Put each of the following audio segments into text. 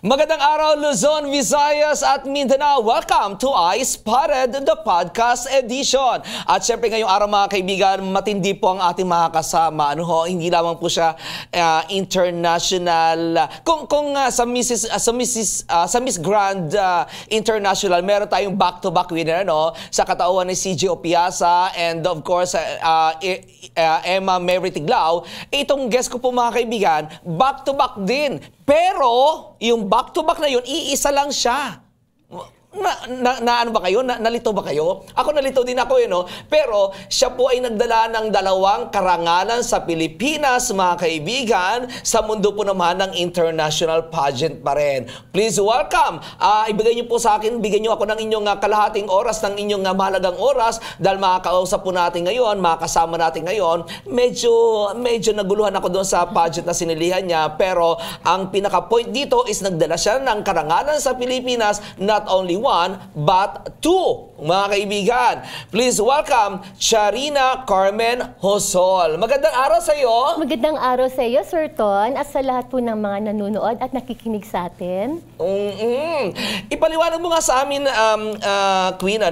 Magandang araw Luzon, Visayas at Mindanao. Welcome to I Spotted, the podcast edition. At syempre ngayong araw mga kaibigan, matindi po ang ating mga kasama. Hindi lamang po siya international. Kung sa Miss Grand International, meron tayong back-to-back winner sa katauhan ni CJ Opiasa and of course Emma Mary Tiglao. Itong guest ko po mga kaibigan, back-to-back din. Pero yung back-to-back na yun, iisa lang siya. Ano ba kayo? Nalito ba kayo? Ako nalito din ako Pero siya po ay nagdala ng dalawang karangalan sa Pilipinas, mga kaibigan. Sa mundo po naman ng international pageant pa rin. Please welcome. Ibigay niyo po sa akin, bigyan niyo ako ng inyong kalahating oras, ng inyong mahalagang oras. Dahil makakausap po natin ngayon, makakasama natin ngayon. Medyo naguluhan ako doon sa pageant na sinilihan niya. Pero ang pinaka-point dito is nagdala siya ng karangalan sa Pilipinas, not only one, but two, mga kaibigan. Please welcome Charina Carmen Hosol. Magandang araw sa iyo. Magandang araw sa iyo, Sir Ton, at sa lahat po ng mga nanonood at nakikinig sa atin. Ipaliwanag mo nga sa amin, Queen,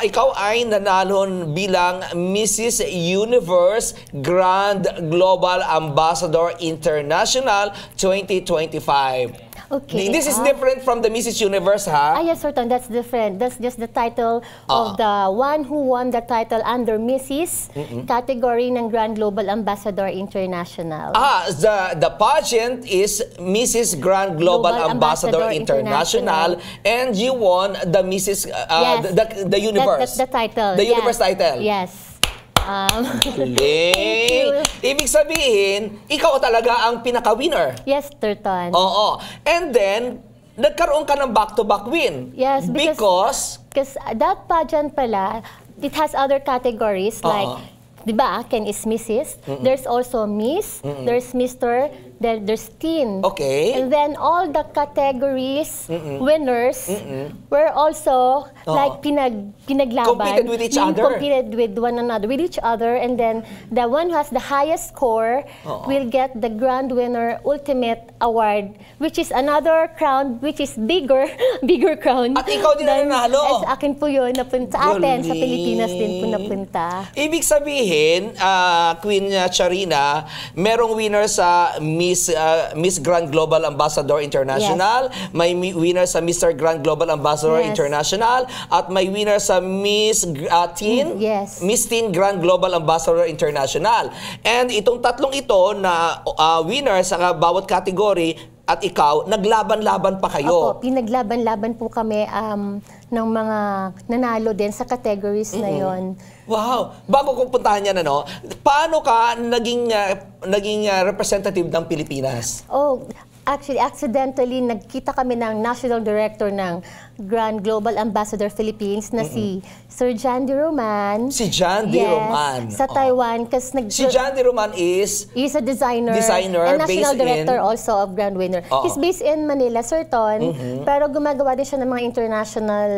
ikaw ay nanalon bilang Mrs. Universe Grand Global Ambassador International 2025. Okay. This is different from the Mrs. Universe, ha? Yes, Sir Ton, that's different. That's just the title of the one who won the title under Mrs. category ng Grand Global Ambassador International. The pageant is Mrs. Grand Global Ambassador International, and you won the Mrs. Yes. the Universe. That's the title. The Universe title. Yes. Ibig sabihin, ikaw talaga ang pinaka-winner. Yes, Sir Ton. Oo. And then, nagkaroon ka ng back-to-back win. Yes, because that pageant pala, it has other categories like, di ba, Ken is Mrs. There's also Miss, there's Mr., there's Teen. Okay. And then all the categories, winners, were also like pinaglaban. Competed with each other. Competed with one another, with each other. And then the one who has the highest score will get the Grand Winner Ultimate Award, which is another crown, which is bigger crown. At ikaw din na nanalo. Sa akin po yun, napunta sa atin, sa Pilipinas din po napunta. Ibig sabihin, Queen Charina, merong winner sa Miss Grand Global Ambassador International, may winner sa Mr. Grand Global Ambassador International, at may winner sa Miss Teen, Miss Teen Grand Global Ambassador International. And itong tatlong ito na winner sa bawat category, at ikaw, naglaban-laban pa kayo. Opo, pinaglaban-laban po kami ng mga nanalo din sa categories na yon. Wow! Bago kong puntahan yan, paano ka naging representative ng Pilipinas? Actually, accidentally, nagkita kami ng National Director ng Grand Global Ambassador Philippines na si Sir John D. Roman. Si John D. Roman. Sa Taiwan. Si John D. Roman is? He's a designer and National Director also of Grand Winner. He's based in Manila, Sir Ton, pero gumagawa din siya ng mga international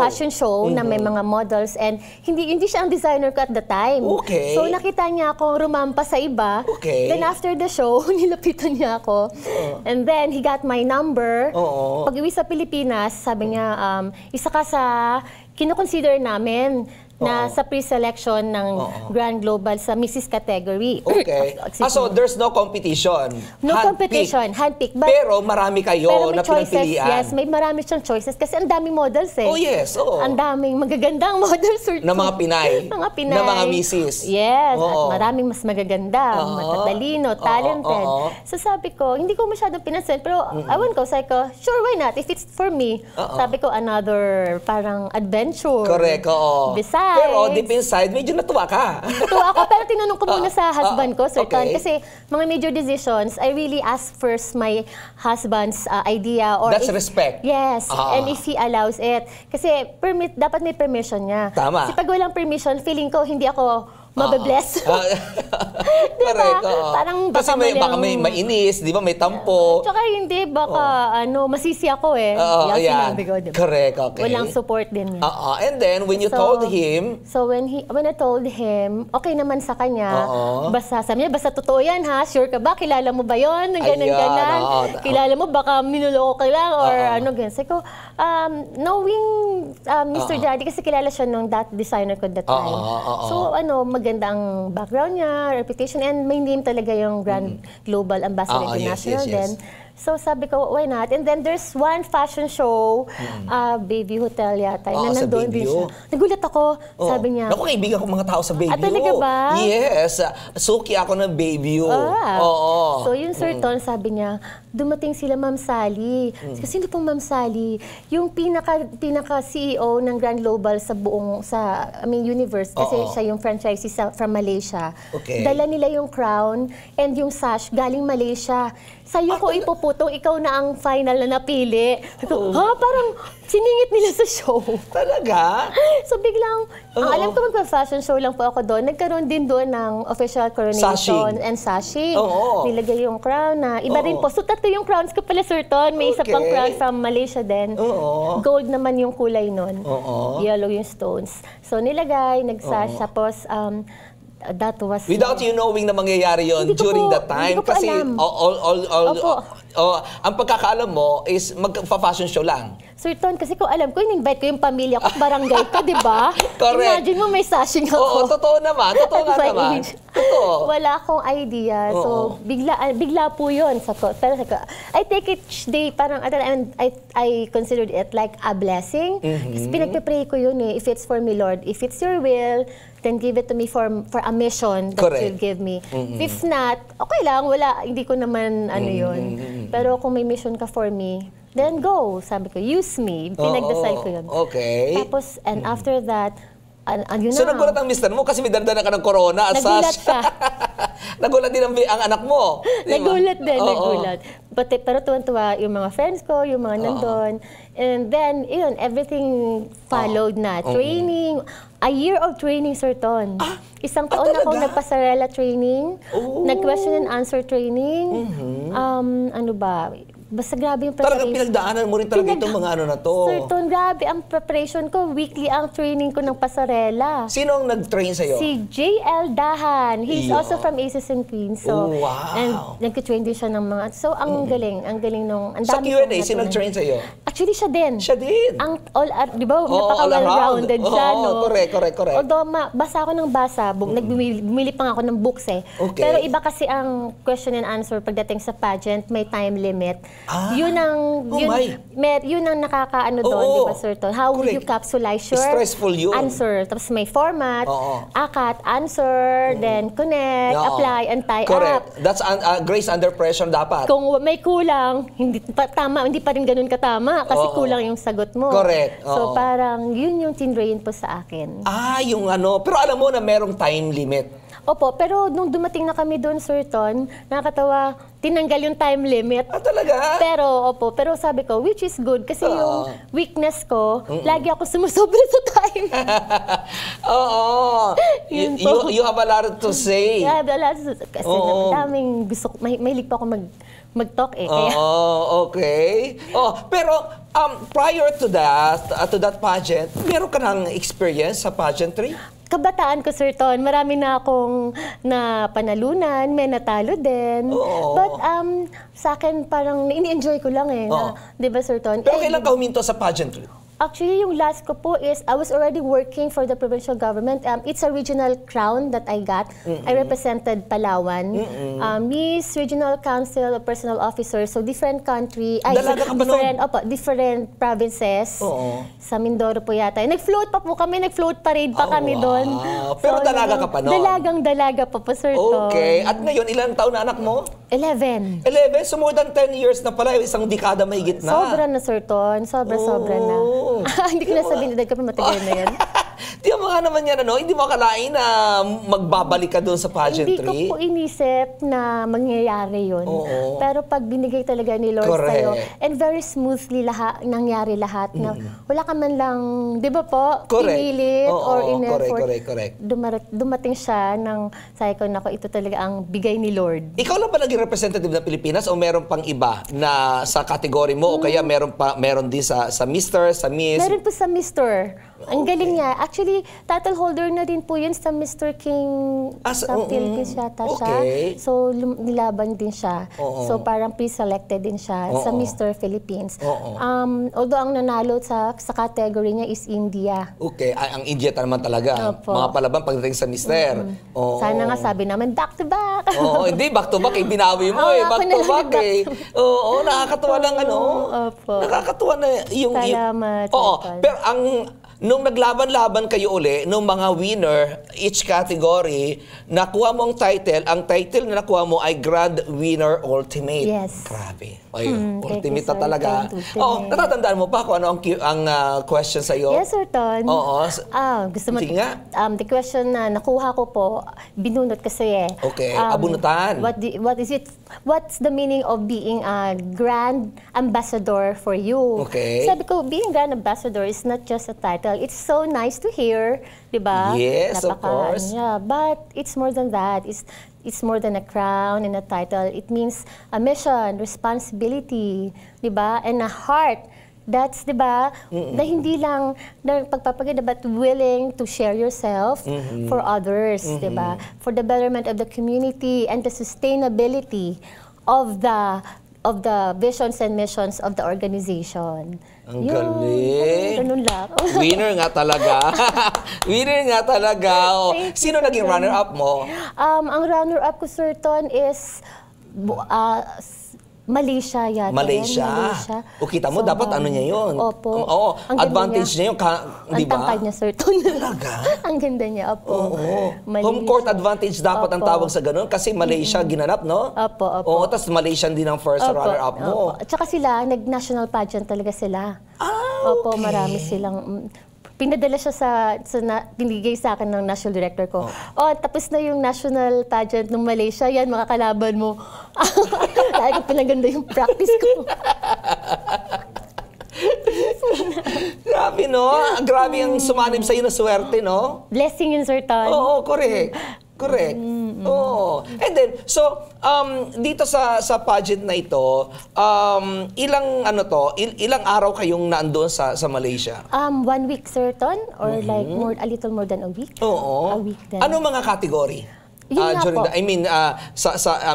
fashion show na may mga models, and hindi siya ang designer ko at the time. Okay. So nakita niya akong rumampa sa iba. Okay. Then after the show, nilapitan niya ako. And then he got my number. Pag-uwi sa Pilipinas, sabi niya, isa ka sa kinoconsider namin na sa pre-selection ng Grand Global sa Mrs. category. Okay. So there's no competition? No competition, handpick. Pero marami kayo na pinagpilian? Yes, may marami siyang choices kasi ang daming models Yes, Ang daming magagandang models. Na mga Pinay? Mga Pinay. Na mga Mrs. Yes, at maraming mas magaganda, matatalino, talented. So sabi ko, hindi ko masyadong pinansin, pero awan ko, sabi ko, sure, why not? If it's for me, sabi ko, another parang adventure. Correct, Besides, pero deep inside, medyo natuwa ka. Natuwa ako, pero tinanong ko muna sa husband ko, Sir Ton, kasi mga major decisions, I really ask first my husband's idea. That's respect. Yes, and if he allows it. Kasi dapat may permission niya. Tama. Kasi pag walang permission, feeling ko hindi ako mabe-bless. Correct. Parang kasi baka may mainis, di ba? May tampo. Tsaka hindi, baka masisi ako eh. Yan. Sinabi ko, diba? Correct, okay. Walang support din yan. And then, when you told him... So, when I told him, okay naman sa kanya, basta sabi niya, basta totoo yan ha, sure ka ba? Kilala mo ba yun? Ganun. Kilala mo, baka minuloko ka lang or ganun. Sabi ko, knowing Mr. Daddy, kasi kilala siya nung designer ko that time. So, maganda ang background niya, reputation, and may name talaga yung Grand Global Ambassador International din. So sabi ko, why not? And then there's one fashion show, Baby Hotel yata, na nandun din siya. Nagulat ako, sabi niya. Naku, kaibigan ko mga tao sa Baby talaga ba? Yes. Suki ako ng Baby So yun, Sir Ton, sabi niya, dumating sila Ma'am Sally. Kasi sino pong Ma'am Sally? Yung pinaka-CEO ng Grand Global sa buong, universe. Kasi siya yung franchisee from Malaysia. Okay. Dala nila yung crown and yung sash galing Malaysia. Sa'yo ko ipuputong, ikaw na ang final na napili. Parang siningit nila sa show. Talaga? So biglang, alam ko magpa-fashion show lang po ako doon. Nagkaroon din doon ng official coronation and sashing. Nilagay yung crown na iba rin po. So tatlo yung crowns ko pala, Sir Ton. May isa pang crown from Malaysia din. Gold naman yung kulay nun. Yellow yung stones. So nilagay, nagsash. Tapos, that was... Without you knowing na mangyayari yon during that time? Hindi ko po alam. Ang pagkakaalam mo is magpa-fashion show lang. Sir Ton, kasi kung alam ko, in-invite ko yung pamilya ko at barangay ko, di ba? Correct. Imagine mo may sashing ako. Oo, totoo naman. Totoo nga naman. Totoo. Wala akong idea. So, bigla po yun. Pero I take it each day, parang I considered it like a blessing. Kasi pinagpe-pray ko yun eh. If it's for me, Lord, if it's your will, then give it to me for a mission that you'll give me. If not, okay lang, hindi ko naman yun. Pero kung may mission ka for me, then go. Sabi ko, use me. Pinagdasal ko yun. Okay. Tapos, and after that, yun so, nagulat ang mister mo kasi may dardana ka ng corona. Nagulat ka. Nagulat din ang anak mo. Nagulat din, nagulat. Pero tuwan-tuwa yung mga friends ko, yung mga nandun. And then, everything followed na. Training, a year of training, Sir Ton. Isang taon akong nagpasarela training, nag-question and answer training. Ano ba? Basta grabe yung preparation. Talagang pinagdaanan mo rin talaga itong mga na to. Sir Ton, grabe ang preparation ko. Weekly ang training ko ng pasarela. Sino ang nag-train sa'yo? Si JL Dahan. He's also from Aces and Queens. So, and nag-train din siya ng mga... So, ang galing. Ang galing nung... Sa Q&A, sino nag-train sa'yo? Actually, siya din. Siya din? Di ba? Napaka-well-rounded siya, no? Correct. Although, basa ako ng basa. Bumili pa nga ako ng books eh. Pero iba kasi ang question and answer pagdating sa pageant, may time limit. Yun ang nakakaano doon, di ba, Sir Ton? How would you capsulize your answer? Tapos may format, akat, answer, then connect, apply, and tie up. That's grace under pressure dapat. Kung may kulang, hindi pa rin ganun katama kasi kulang yung sagot mo. Correct. So parang yun yung tinrain po sa akin. Yung pero alam mo na merong time limit. Opo, pero nung dumating na kami doon, Sir Ton, nakakatawa, tinanggal yung time limit. Talaga? Pero sabi ko, which is good, kasi yung weakness ko, lagi ako sumusobra sa time. You have a lot to say. I have a lot to say. Kasi daming gusto ko, mahilig pa ako mag-talk eh. Okay. Pero prior to that pageant, meron ka ng experience sa pageantry? Kabataan ko, Sir Ton, marami na akong napanalunan, may natalo din. But sa akin, parang ini-enjoy ko lang eh. Di ba, Sir Ton? Pero kailan ka huminto sa pageantry? Actually, yung last ko po is, I was already working for the provincial government. It's a regional crown that I got. I represented Palawan. Miss Regional Council of Personal Officers. So, different country. Dalaga ka ba noon? Different provinces. Sa Mindoro po yata. Nag-float pa po kami. Nag-float parade pa kami doon. Pero dalaga ka pa noon? Dalagang-dalaga pa po, Sir Ton. Okay. At ngayon, ilang taon na anak mo? 11. 11? So, more than 10 years na pala. Isang dekada mahigit na. Sobra na, Sir Ton. Sobra na. Hindi ko na sabihin, edad ko pa matagal na yan. Di mo nga naman yan, ano? Hindi mo akalain na magbabalik ka doon sa pageantry? Hindi ko po inisip na mangyayari yun. Oo. Pero pag binigay talaga ni Lord Correct. sa'yo, and very smoothly nangyari lahat, na wala ka man lang, di ba po, Correct. pinilit or in-effort. Correct. Dumating siya ng, sabi ko, nako, ito talaga ang bigay ni Lord. Ikaw lang ba naging representative ng Pilipinas o meron pang iba na sa kategory mo o kaya meron din sa Mr., sa Miss? Meron po sa Mr. Ang galing niya. Actually, title holder na din po yun sa Mr. King sa Philippines yata siya. So, nilaban din siya. So, parang pre-selected din siya sa Mr. Philippines. Although ang nanalo sa category niya is India. Okay. Ang India naman talaga. Opo. Mga palaban pagdating sa Mister. Sana nga sabi namin, back to back. Oo, hindi, back to back. Binawi mo back to back Oo, nakakatuwa lang Opo. Nakakatuwa na yung... Salamat. Oo, pero nung naglaban-laban kayo uli, nung mga winner, each category, nakuha mo ang title na nakuha mo ay Grand Winner Ultimate. Yes. Grabe. Ultimate na sir. talaga. Ultimate. Natatandaan mo pa kung ano ang question sa'yo? Yes, Sir Ton. Oo. Gusto mo, Sige nga. the question na nakuha ko po, binunot kasi Okay, abunutan. What's the meaning of being a grand ambassador for you? Okay. Sabi ko, being grand ambassador is not just a title. It's so nice to hear, di ba? Yes, of course. Yeah, but it's more than that. It's more than a crown and a title. It means a mission, responsibility, di ba? And a heart. That's, di ba, na hindi lang na pagpapaganda, but willing to share yourself for others, di ba? For the betterment of the community and the sustainability of the visions and missions of the organization. Ang galing. Ganun lang. Winner nga talaga. Winner nga talaga. Sino naging runner-up mo? Ang runner-up ko, Sir Ton, is Malaysia yata. Malaysia. O kita mo, dapat ano niya yun. Opo. Oo, advantage niya yun, di ba? Ang tangkad niya, Sir Ton. Talaga? Ang ganda niya, opo. Home court advantage dapat ang tawag sa ganun kasi Malaysia ginanap, no? Opo. Oo, tapos Malaysian din ang first runner-up mo. At saka sila, nag-national pageant talaga sila. Okay. Opo, marami silang... Pinadala siya binigay sa akin ng national director ko. Tapos na yung national pageant ng Malaysia. Yan, mga kalaban mo. Lagi ko pinaganda yung practice ko. Grabe, no? Grabe ang sumanib sa'yo na swerte, no? Blessing yun, Sir Ton. Oo, correct. Oo. And then, so, dito sa pageant na ito, ilang araw kayong naandoon sa Malaysia? 1 week, Sir Ton? Or like a little more than a week? Oo. A week din. Ano mga category? Yun nga po.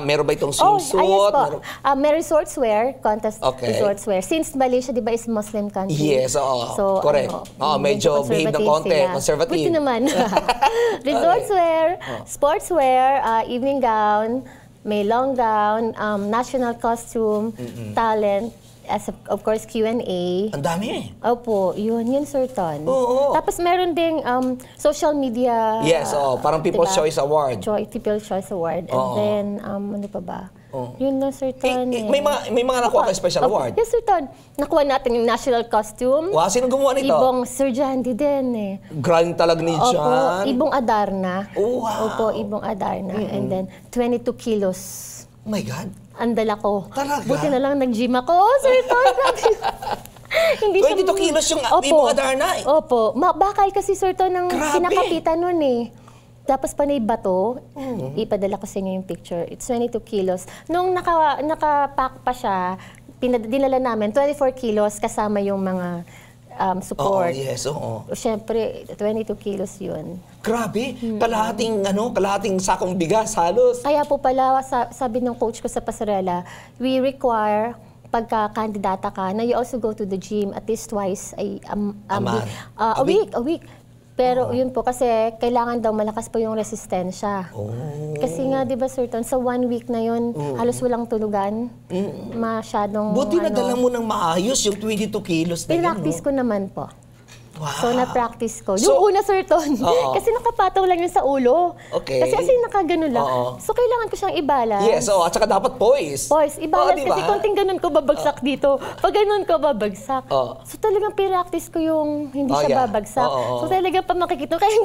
Meron ba itong swimsuit? Yes po. May resorts wear, contest Okay. resorts wear. Since Malaysia, di ba, is Muslim country. Yes, oo. So, Correct. Medyo behave ng konti. Conservative. Buti naman. Resorts wear, sports wear, evening gown, may long gown, national costume, talent, of course, Q&A. Ang dami. Opo, yun, Sir Ton. Oo. Tapos meron ding social media. Yes, parang People's diba? Choice Award. People's Choice Award. And Oo. then, ano pa ba? Yun na, Sir Ton. May mga nakuha kayo special award? Yes, Sir Ton. Nakuha natin yung national costume. Wow, sino gumawa nito? Ibong Sir Jandy din eh. Galing talaga ni Opo, Jan. Ibong Adarna. Oh, wow. Opo, Ibong Adarna. And then, 22 kilos. Oh my God. Ang dala ko. Talaga? Buti na lang nag-gym ako, Sir Ton. Hindi 22 kilos yung Ibong Adarna. Opo. Bakal kasi, Sir Ton, ng Grabe. kinakapitan nun eh. Tapos panay bato, ipadala ko sa inyo yung picture. It's 22 kilos. Nung nakapack pa siya, dinala namin 24 kilos kasama yung mga support. Yes, oo. Siyempre, 22 kilos yun. Grabe. Kalahating sakong bigas halos. Kaya po pala, sabi ng coach ko sa Pasarela, we require pagka-kandidata ka na you also go to the gym at least twice a week. Pero yun po, kasi kailangan daw malakas po yung resistensya. Kasi nga, di ba, Sir Ton, sa 1 week na yun, halos walang tulugan. Masyadong, Buti na dala mo ng maayos yung 22 kilos na yun. Pinractice ko naman po. Wow. So, na-practice ko. So, Yung una, Sir Ton, Oo. kasi nakapataw lang yun sa ulo. Okay. Kasi nakaganon lang. Oo. So, kailangan ko siyang i-balance. Yes, at saka dapat poise. Boys, i-balance diba? kasi konting ganun ko babagsak dito. Pag ganun ko babagsak. Oo. So talagang practice ko yung hindi siya babagsak. Oo. So talagang pa makikita kaya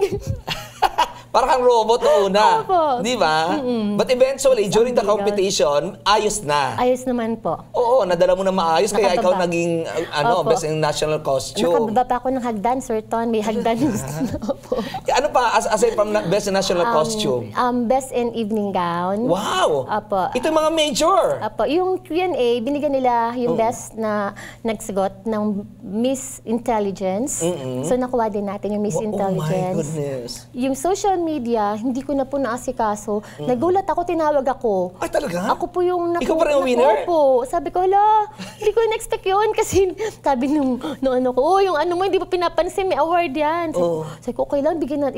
Parang kang robot na una. Opo. Di ba? But eventually, during the competition, ayos na. ayos naman po. Oo, nadala mo na maayos, kaya ikaw Nakababa. naging Opo. best in national costume. Nakababa pa ako ng hagdan, Sir Ton. May hagdan yung Opo. Ano pa, aside from best in national costume? Best in evening gown. Wow! Opo. Ito yung mga major. Apo, yung Q&A, binigyan nila yung best na nagsagot ng Miss Intelligence. So nakuha din natin yung Miss Intelligence. Oh my goodness. Yung social media, hindi ko na po naasikaso. Nagulat ako, tinawag ako. Ay, talaga? Ako po yung Ikaw pa rin ang winner? Opo. Sabi ko, hala, hindi ko na-expect yun. Kasi sabi nung ano ko, yung ano mo, hindi pa pinapansin, may award yan. Sabi ko, okay lang, bigyan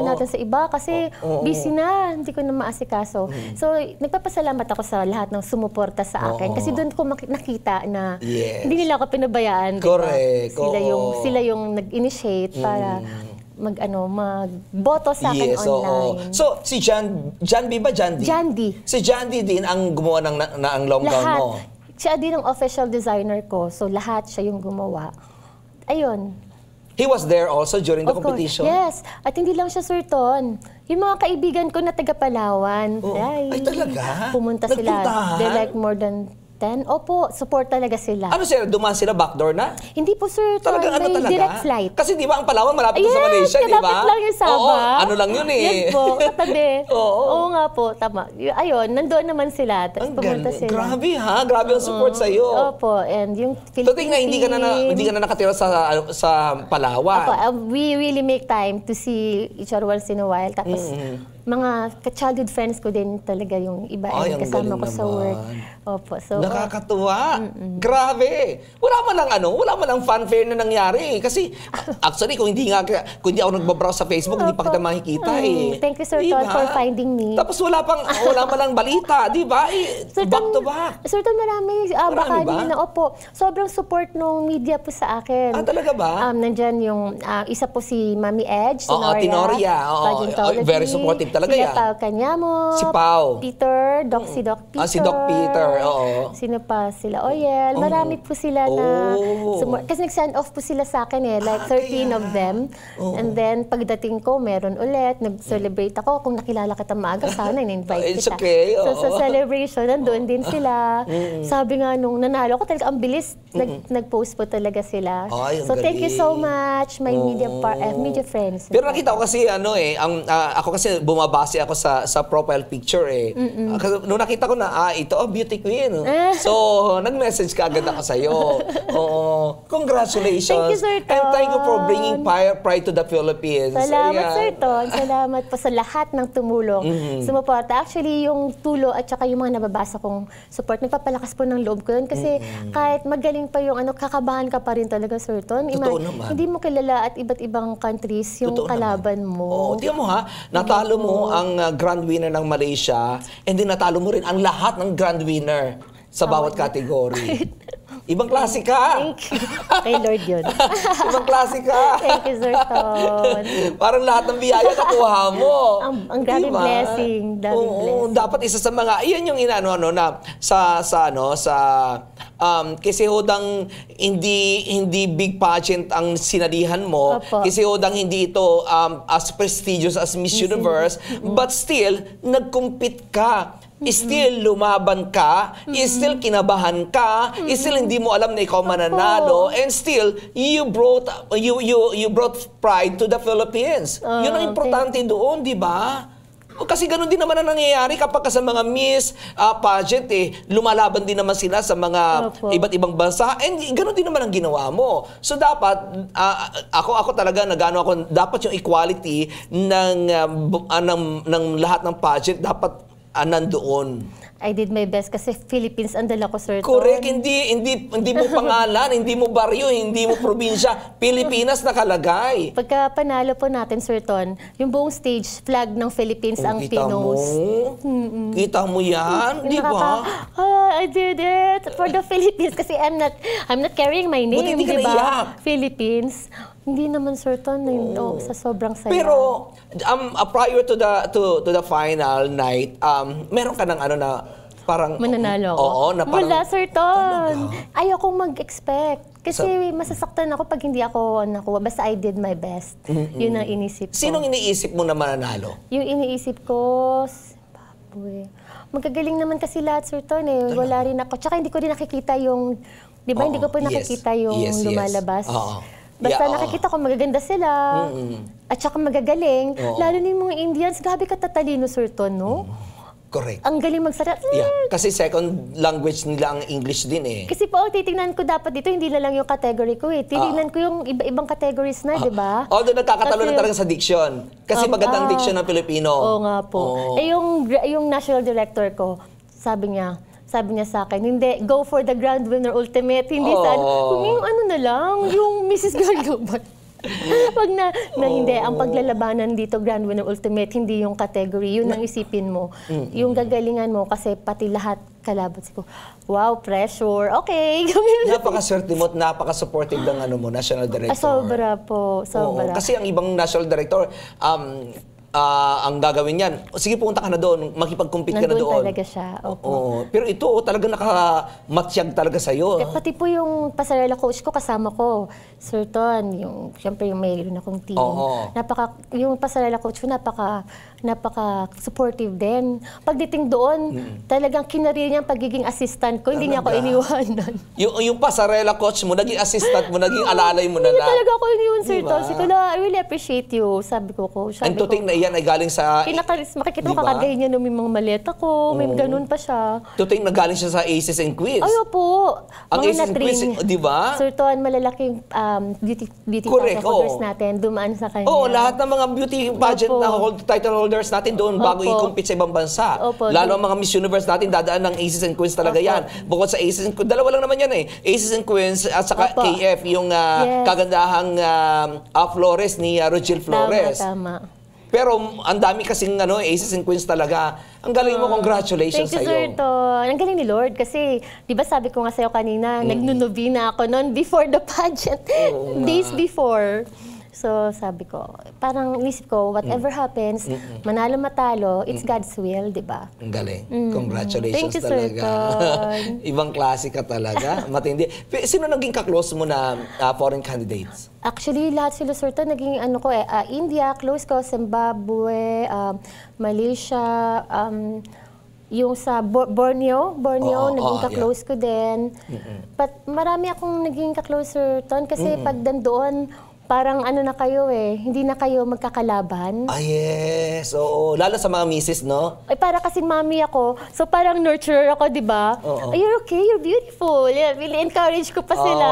natin sa iba kasi busy na. Hindi ko na maasikaso. So, nagpapasalamat ako sa lahat ng sumuporta sa akin. Kasi doon ko nakita na hindi nila ako pinabayaan. Correct. Sila yung nag-initiate para magboto sa akin online. So, si John B ba? John D? John D. Si John D din ang gumawa ng long gown Lahat. mo? Siya din ang official designer ko. So, lahat siya yung gumawa. Ayun. He was there also during the Of course. competition? Yes. At hindi lang siya, Sir Ton. Yung mga kaibigan ko na taga Palawan. Ay, talaga? Pumunta sila. Nagpuntahan? They're like more than 10. Opo, support talaga sila. Ano sila, dumaan sila backdoor na? Hindi po, Sir Ton. Talagang May talaga? direct flight. Kasi di ba ang Palawan malapit sa Malaysia, di ba? Kalapit lang yung Sabah. Oo, ano lang yun eh. Yes po, katabi. Oo. nga po, tama. Ayun, nandoon naman sila. Tapos Ang pumunta galing. sila. Grabe ha, grabe ang support sa'yo. Opo, and yung So, tingnan, hindi ka na nakatira sa Palawan. Opo, we really make time to see each other once in a while. Tapos, mga ka-childhood friends ko din talaga yung iba. Ay, ang kasama galing ko sa work. naman. Opo, so... Nakakatuwa. Grabe. Wala man lang fanfare na nangyari. Kasi, actually, kung hindi ako nagbabrowse sa Facebook, hindi pa kita makikita eh. Thank you, Sir Ton, for finding me. Tapos wala man lang balita, di ba? Sir Back Ton, to back. Sir Ton, marami baka ba? din na, opo. Sobrang support ng media po sa akin. Talaga ba? Nandyan yung, isa po si Mami Edge, Tinoria. Very supportive talaga sila yan. Pao Canyamo. Si Pao. Peter, si Doc Peter. Si Doc Peter, oo. Sino pa? Sila Oyel. Marami po sila na, kasi nag-send off po sila sa akin eh, like 13 of them. And then, pagdating ko, meron ulit, nag-celebrate ako. Kung nakilala kita maaga, sana in-invite It's kita. okay, So, sa celebration, nandun din sila. Sabi nga nung nanalo ko, talaga ang bilis, nag-post po talaga sila. Ay, ang So, thank you galing. so much, my media friends. Pero nakita ko kasi ako kasi bumabase ako sa profile picture eh. Kasi nung nakita ko na ito beauty queen. So nag-message ka agad ako sa iyo. Congratulations. Thank you, Sir Ton. And thank you for bringing pride to the Philippines. Salamat, Ayan. Sir Ton. Salamat po sa lahat ng tumulong. Sumuporta. Actually, yung tulo at saka yung mga nababasa kong support, nagpapalakas po ng loob ko yun. Kasi kahit magaling pa yung kakabahan ka pa rin talaga, Sir Ton. Totoo naman. Hindi mo kilala at iba't ibang countries yung Totoo kalaban naman. mo. Tingnan mo ha, natalo mo ang grand winner ng Malaysia and then natalo mo rin ang lahat ng grand winner sa bawat kategory. Ibang klase ka. Thank you. Kay Lord yun. Ibang klase ka. Thank you, Sir Ton. Parang lahat ng biyaya nakuha mo. Ang daming blessing. Blessing. Dapat isa sa mga, iyan yung na kasi hodang hindi big pageant ang sinalihan mo. Opo. Kasi hodang hindi ito as prestigious as Miss Universe. But still, nag-compete ka. Still lumaban ka, still kinabahan ka, still hindi mo alam na ikaw mananalo, and still you brought pride to the Philippines. Yun ang importante doon, di ba? Kasi ganun din naman ang nangyayari kapag sa mga Miss pageant lumalaban din naman sila sa mga iba't ibang bansa, and ganun din naman ang ginawa mo. So dapat ako talaga dapat yung equality ng lahat ng pageant dapat nandoon. I did my best kasi Philippines ang dala ko, Sir Ton. Correct, hindi mo pangalan, hindi mo baryo, hindi mo probinsya, Pilipinas nakalagay. Pagka panalo po natin, Sir Ton, yung buong stage flag ng Philippines ang pinost. Kita mo yan, di ba? I did it for the Philippines kasi I'm not carrying my name, Buti hindi ka di ba? naiyak. Philippines. Hindi naman certain sa sobrang saya. Pero prior to the final night, meron ka ng ano na parang mananalo ako? Oo, na parang wala, certain. Ayoko mag-expect. Kasi masasaktan ako pag hindi ako nakuha. Basta I did my best. Yun ang inisip ko. Sinong iniisip mo na mananalo? Yung iniisip ko, baboy. Magagaling naman kasi lahat, certain eh. Wala rin ako. Tsaka hindi ko rin nakikita yung, di ba, hindi ko po nakikita yung lumalabas. Basta nakikita ko magaganda sila. At saka magagaling. Lalo na yung mga Indians, grabe ka tatalino, certain, no? Correct. Ang galing magsalita. Kasi second language nila ang English din eh. Kasi po, titingnan ko dapat dito, hindi na lang yung category ko eh. Titingnan ko yung iba-ibang categories na, di ba? Although nagkakatalo na talaga sa diction. Kasi maganda ang diction ng Pilipino. Oo nga po. Eh yung national director ko, sabi niya sa akin, hindi, go for the grand winner ultimate. Hindi kung yung ano na lang, yung Mrs. Grand Global. Pag hindi, ang paglalabanan dito, Grand Winner Ultimate, hindi yung category, yun ang isipin mo. Yung gagalingan mo, kasi pati lahat kalaban ko. Wow, pressure. Okay. Napakaswerte mo at napaka-supportive ng national director. Sobra po, sobra. Kasi ang ibang national director, ang gagawin niyan, sige pumunta ka na doon, makipag-compete ka na doon. Nandun talaga siya. Opo. Pero ito, talaga nakamatyag talaga sa'yo. Pati po yung pasarela coach ko, kasama ko, Sir Ton, siyempre yung mayroon akong team. Yung pasarela coach ko, napaka-supportive din. Pagdating doon, talagang kinarir niya ang pagiging assistant ko, hindi niya ako iniwanan. Yung pasarela coach mo, naging assistant mo, naging alalay mo na Hindi talaga ako iniwan, Sir Ton. Sabi ko, I really appreciate you, sabi ko. And to think na yan ay galing sa... Makikita mo, kakargahin niya ng mga maleta ko, may ganun pa siya. To think na galing siya sa Aces and Queens. Ay, po. Ang Aces and Queens, di ba? Sir Ton, malalaking beauty holders natin, dumaan sa kanya. Lahat ng mga beauty pageant na title holders natin doon bago i-compete sa ibang bansa. Lalo ang mga Miss Universe natin, dadaan ng Aces and Queens talaga yan. Bukod sa Aces and Queens, dalawa lang naman yan eh. Aces and Queens at saka KF, yung kagandahang Flores ni Rogel Flores. Tama. Pero ang dami kasing Aces and Queens talaga. Ang galing mo, congratulations sa iyo. Thank you, Sir Ton. Ang galing ni Lord kasi, di ba sabi ko nga sa'yo kanina, nagnunovena ako noon before the pageant. Days before. So sabi ko, parang inisip ko, whatever happens, manalo matalo, it's God's will, di ba? Ang galing. Congratulations. Thank you, talaga. Sir Ton. Ibang klase ka talaga. Matindi. Sino naging kaklose mo na foreign candidates? Actually, lahat sila, Sir Ton, naging India, close ko, Zimbabwe, Malaysia, yung sa Borneo, naging ka-close ko din. But marami akong naging ka-close, Sir Ton, kasi pag dandoon, parang na kayo hindi na kayo magkakalaban. Yes, oo. Lalo sa mga misis, no? Ay, para kasing mami ako, so parang nurturer ako, di ba? You're okay, you're beautiful. Really encourage ko pa sila.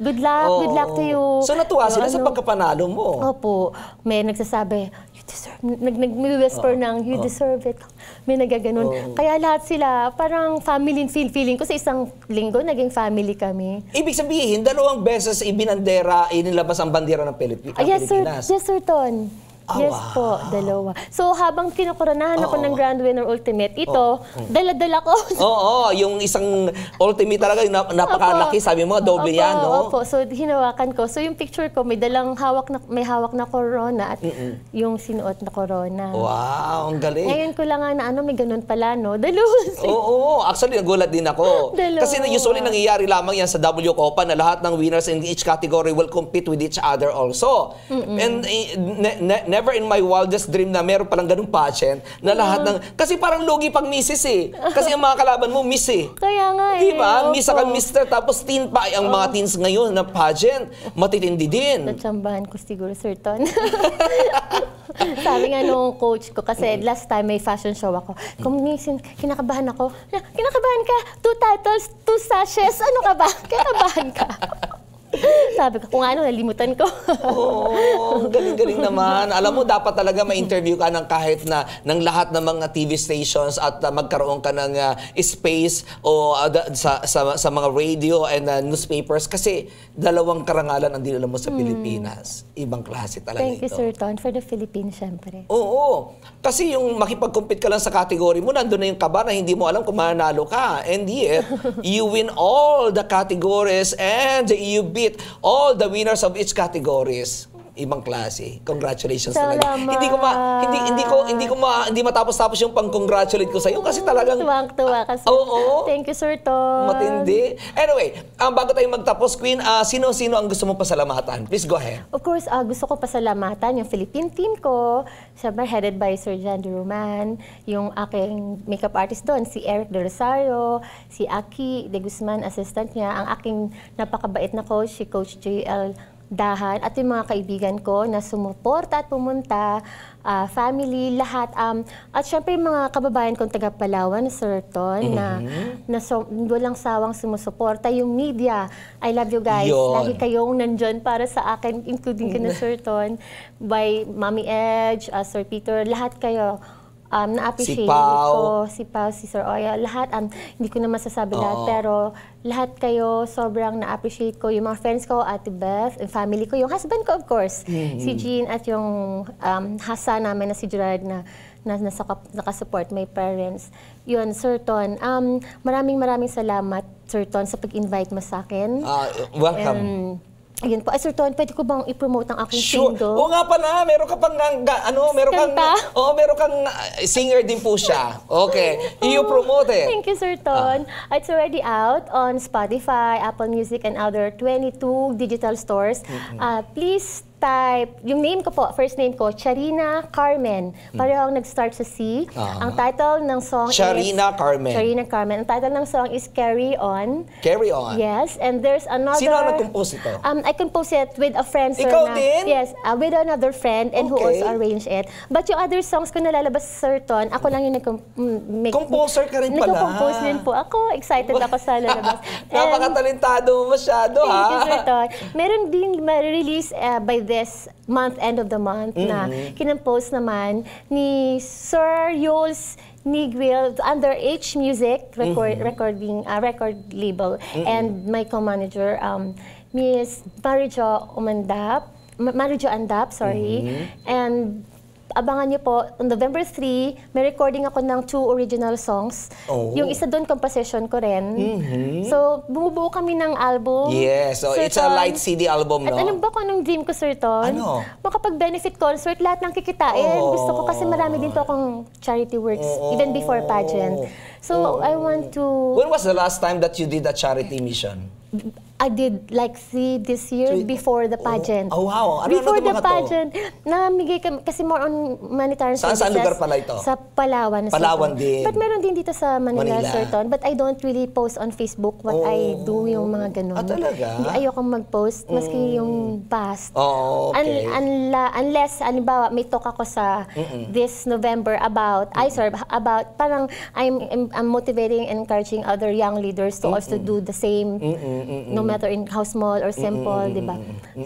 Good luck to you. So natuwa sila sa pagkapanalo mo? Opo. May nagsasabi, you deserve, nag-whisper ng, you deserve it. May nagaganon. Kaya lahat sila, parang family feeling ko sa isang linggo, naging family kami. Ibig sabihin, 2 beses inilabas ang bandera ng Pilipinas. Yes, Sir Ton. Yes po, 2. So habang kinukoronahan ako ng Grand Winner Ultimate, ito, dala-dala ko. Yung isang ultimate talaga, yung napakalaki, sabi mo, doble yan, no? Opo, so hinawakan ko. So yung picture ko, may hawak na corona at yung sinuot na corona. Wow, ang galing. Ngayon ko lang na may ganun pala, no? 2. Actually, nagulat din ako. 2. Kasi usually nangyayari lamang yan sa W Copa na lahat ng winners in each category will compete with each other also. And never in my wildest dream na meron palang ganung pageant na lahat ng... Kasi parang lugi pag misses eh. Kasi ang mga kalaban mo, miss eh. Kaya nga Di ba? Miss ka mister, tapos teen pa. Ang mga teens ngayon na pageant, matitindi din. Natsambahan ko siguro, Sir Ton. Sabi nga nung coach ko, kasi last time may fashion show ako. Kumisin, kinakabahan ako. Kinakabahan ka? 2 titles, 2 sashes. Ano ka ba? Kinakabahan ka. Sabi ko, kung nalimutan ko. Galing-galing naman. Alam mo, dapat talaga ma-interview ka ng kahit na ng lahat ng mga TV stations at magkaroon ka ng space o sa mga radio and newspapers kasi 2 karangalan ang dinala mo sa Pilipinas. Ibang klase talaga Thank you, Sir Ton, for the Philippines, syempre. Oo. Kasi yung makipag-compete ka lang sa category mo, nandun na yung kaba na hindi mo alam kung mananalo ka. And yet, you win all the categories and you beat greet all the winners of each categories. Ibang klase. Congratulations talaga. Salamat. Hindi matapos-tapos yung pang-congratulate ko sa iyo kasi talagang Tuwang-tuwa kasi. Oo. Thank you, Sir Ton. Matindi. Anyway, bago tayo magtapos, Queen, sino-sino ang gusto mo pasalamatan? Please go ahead. Of course, gusto ko pasalamatan yung Philippine team ko, siyempre headed by Sir John De Roman, yung aking makeup artist doon, si Eric De Rosario, si Aki De Guzman, assistant niya, ang aking napakabait na coach, si Coach JL Dahan, at yung mga kaibigan ko na sumuporta at pumunta, family, lahat. At syempre yung mga kababayan kong taga Palawan, Sir Ton, na walang sawang sumusuporta. Yung media, I love you guys. Yun. Lagi kayong nandyan para sa akin, including ka na Sir Ton, by Mami Edge, Sir Peter, lahat kayo. Na-appreciate ko, si Pao, si Sir Oya, lahat, hindi ko na masasabi lahat, pero lahat kayo, sobrang na-appreciate ko. Yung mga friends ko, Ate Beth, yung family ko, yung husband ko, of course, si Jean, at yung hasa namin na si Gerard na nakasupport, my parents. Yun, Sir Ton, maraming salamat, Sir Ton, sa pag-invite mo sa akin. Welcome. Ayun po. Sir Ton, pwede ko bang i-promote ang aking Sure. single? Oo nga pala, meron ka pang meron kang singer din po siya. Okay. You-promote it. Thank you, Sir Ton. It's already out on Spotify, Apple Music, and other 22 digital stores. Please type, yung name ko po, first name ko, Charina Carmen. Parehong nag-start sa C. Ang title ng song Charina is... Carmen. Charina Carmen. Ang title ng song is Carry On. Carry On. Yes, and there's another... Sino ang nag-compose ito? I composed it with a friend, sir. Ikaw din? Yes, with another friend and who Okay. also arranged it. But yung other songs ko nalalabas, Sir Ton, ako lang yung Composer ka rin pala. Nag-compose din po ako. Excited ako sa lalabas. Napakatalentado mo masyado, Thank you, ha? Sir Ton. Meron din ma-release by this month, end of the month, na kinompose naman ni Sir Yules Niguel under H Music record label, and my co-manager, Miss Marijo Andap, sorry. And abangan niyo po, on November 3, may recording ako ng 2 original songs. Yung isa doon, composition ko rin. So, bumubuo kami ng album. Yes, so Sir it's a Ton. light CD album, no? At alam ba kung anong dream ko, Sir Ton? Ano? Makapag-benefit concert, lahat ng kikitain. Gusto ko kasi marami din po akong charity works, even before pageant. So, I want to... When was the last time that you did a charity mission? I did like 3 this year before the pageant. Oh, wow. Before ano the pageant, namigay kami, kasi more on humanitarian services. Saan lugar pala ito? Sa Palawan. Palawan din. But meron din dito sa Manila, Sir Ton. But I don't really post on Facebook what I do, yung mga ganun. Talaga? Hindi ayokong mag-post, maski yung past. Okay. Unless, halimbawa, may talk ako sa this November about, parang I'm motivating and encouraging other young leaders to also do the same, no matter in how small or simple, di ba?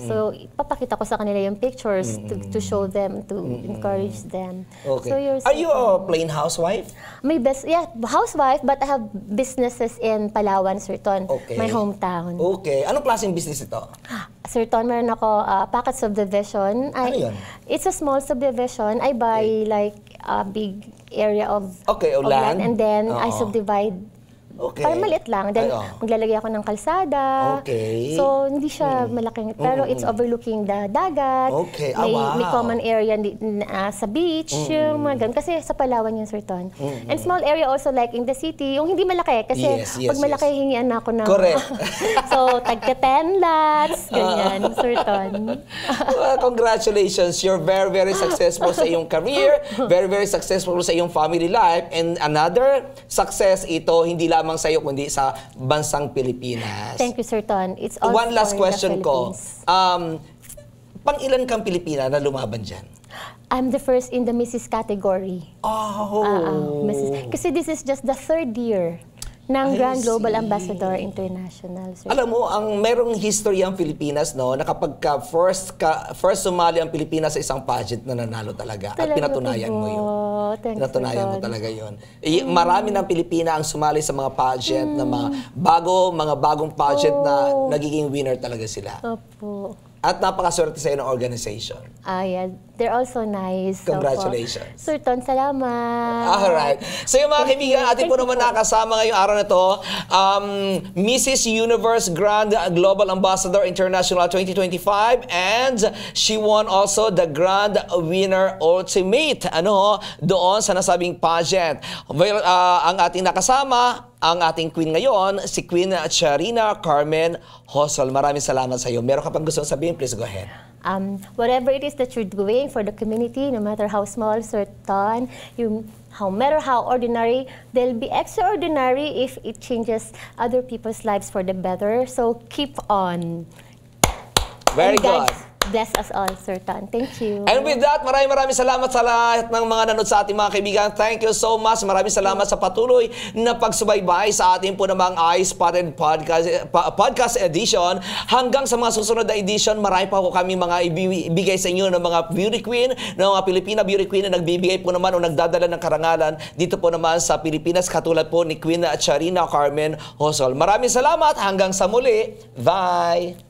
So, ipapakita ko sa kanila yung pictures to show them, to encourage them. Okay. So, Are you a plain housewife? Housewife, but I have businesses in Palawan, Sir Ton, Okay. my hometown. Okay. Anong klaseng business ito? Sir Ton, meron ako packet subdivision. Ano yun? It's a small subdivision. I buy like a big area of land. and then I subdivide. Okay. Parang maliit lang. Then, maglalagay ako ng kalsada. Okay. So, hindi siya malaking. Pero it's overlooking the dagat. Okay. May common area sa beach. Yung mga ganun. Kasi sa Palawan yun, Sir Ton. And small area also like in the city. Yung hindi malaki. Kasi pag malaki, hingian na ako ng... Correct. So, tagka 10 lots. Ganyan, Sir Ton. Well, congratulations. You're very, very successful sa iyong career. Very, very successful sa iyong family life. And another success ito, hindi lamang sa iyo, kundi sa bansang Pilipinas. Thank you, Sir Ton. It's all One last for question the ko. Philippines. Pang-ilan kang Pilipina na lumaban dyan? I'm the first in the Mrs. category. Mrs. Kasi this is just the 3rd year ng Grand Global Ambassador International. Sir. Alam mo, merong history ang Pilipinas, no, na kapag first sumali ang Pilipinas sa isang pageant na nanalo talaga. At pinatunayan mo yun. Pinatunayan mo talaga yun. Marami ng Pilipina ang sumali sa mga pageant na mga bagong pageant na nagiging winner talaga sila. Opo. At napakaswerte sa iyo ng organization. Yeah, they're also nice. Congratulations. So, Sultan, salamat. Alright. So yung mga kaibigan, atin po naman nakasama ngayong araw na to, Mrs. Universe Grand Global Ambassador International 2025, and she won also the Grand Winner Ultimate doon sa nasabing pageant. Well, ang ating nakasama, ang ating queen ngayon, si Queen Charina Carmen Hosol. Maraming salamat sa iyo. Meron ka pang gusto sabihin? Please go ahead. Whatever it is that you're doing for the community, no matter how small, certain, no matter how ordinary, they'll be extraordinary if it changes other people's lives for the better. So keep on. Very good. Bless us all, Sir Tan. Thank you. And with that, maraming salamat sa lahat ng mga nanood sa ating mga kaibigan. Thank you so much. Maraming salamat sa patuloy na pagsubaybay sa ating po namang iSpotted podcast edition. Hanggang sa mga susunod na edition, marami pa po kami mga ibigay sa inyo ng mga beauty queen, ng mga Pilipina beauty queen na nagbibigay po naman o nagdadala ng karangalan dito po naman sa Pilipinas, katulad po ni Queen Charina Carmen Hosol. Maraming salamat. Hanggang sa muli. Bye!